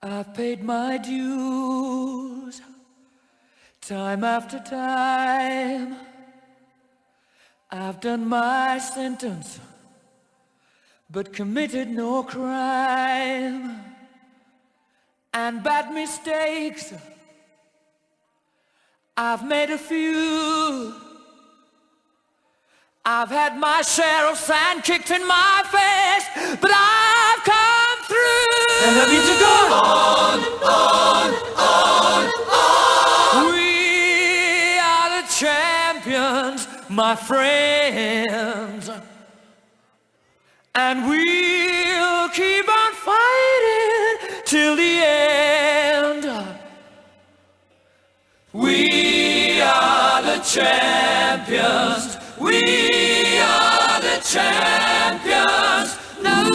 I've paid my dues time after time. I've done my sentence, but committed no crime. And bad mistakes, I've made a few. I've had my share of sand kicked in my face, but I've come through. And I need to go on. We are the champions, my friends, and we'll keep on fighting till the end. We are the champions. We are the champions. No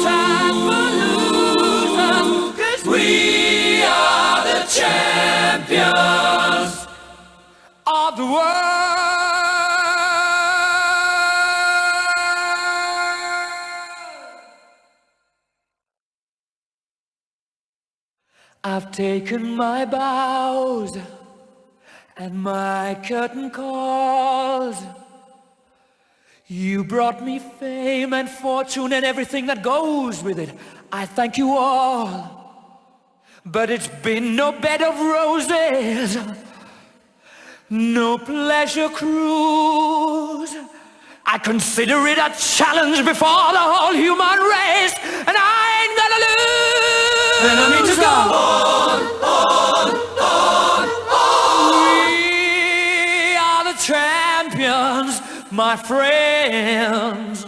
time for losers, 'cause we are the champions of the world. I've taken my bows and my curtain calls. You brought me fame and fortune and everything that goes with it. I thank you all. But it's been no bed of roses, no pleasure cruise. I consider it a challenge before the whole human race, and I ain't gonna lose. And I need to go on. We are the champions, my friends,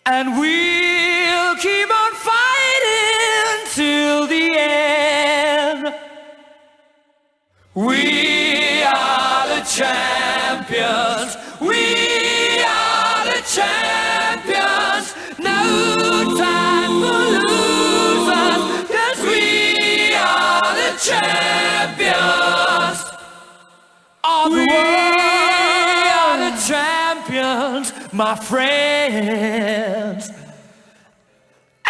and we'll keep on fighting till the end. We are the champions. We are the champions. No time for losers, 'cause we are the champions of the world. Champions, my friends,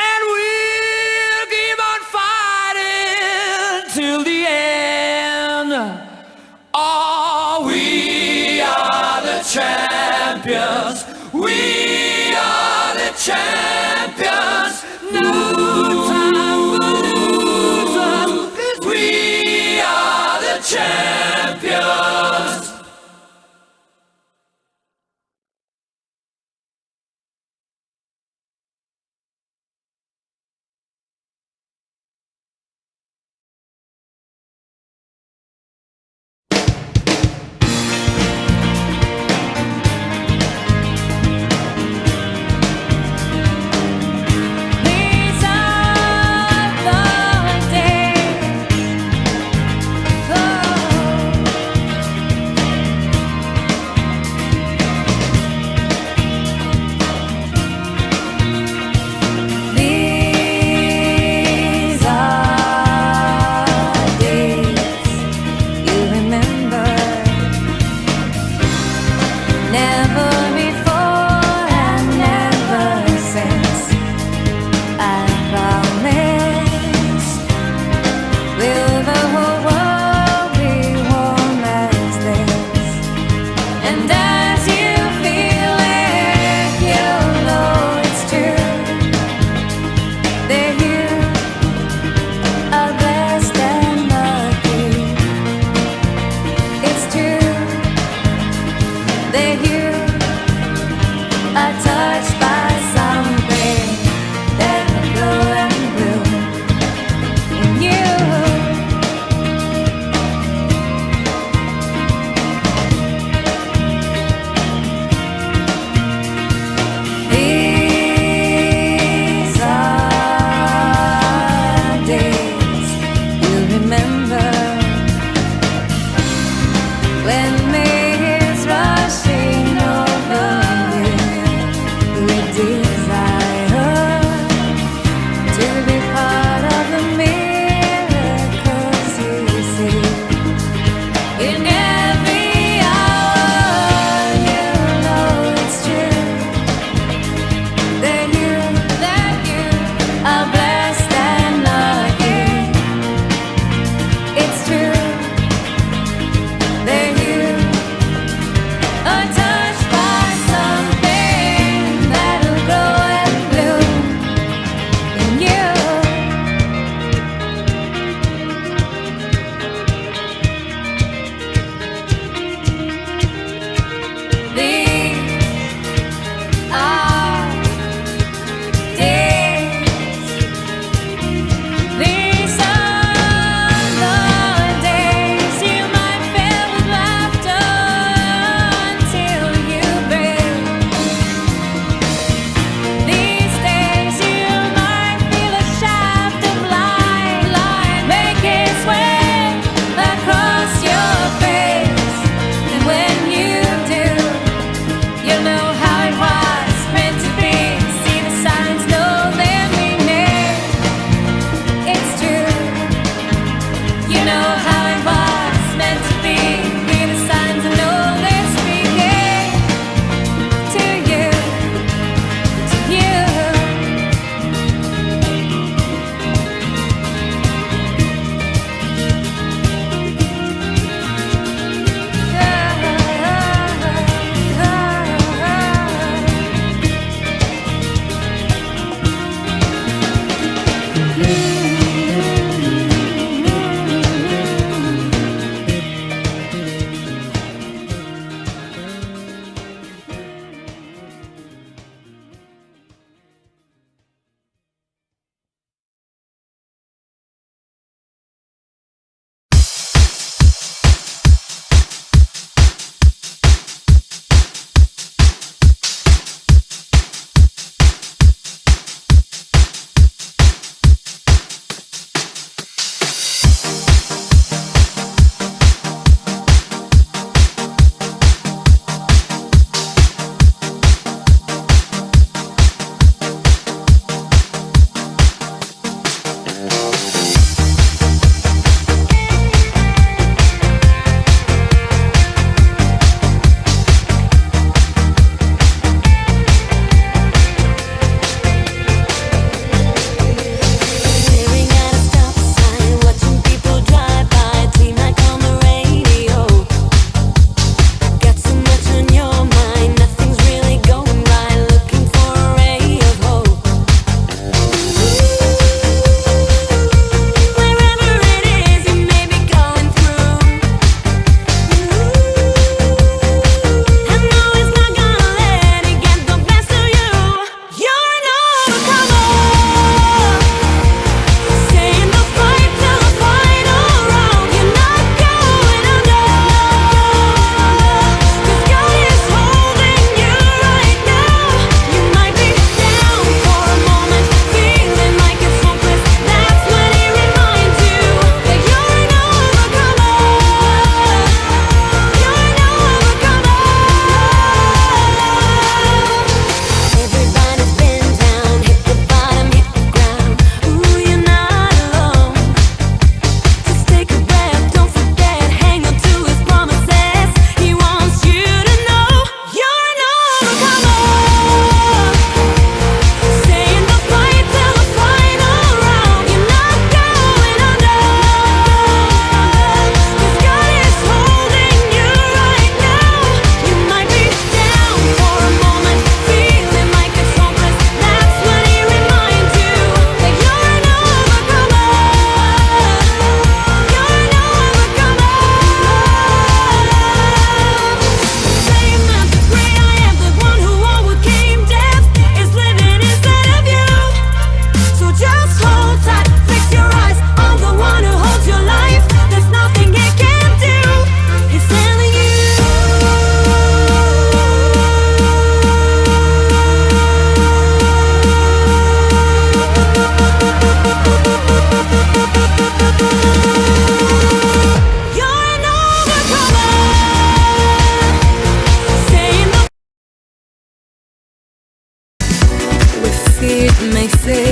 and we'll keep on fighting till the end. Oh, we are the champions. We are the champions. No time for losers, 'cause we are the champions.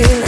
feeling.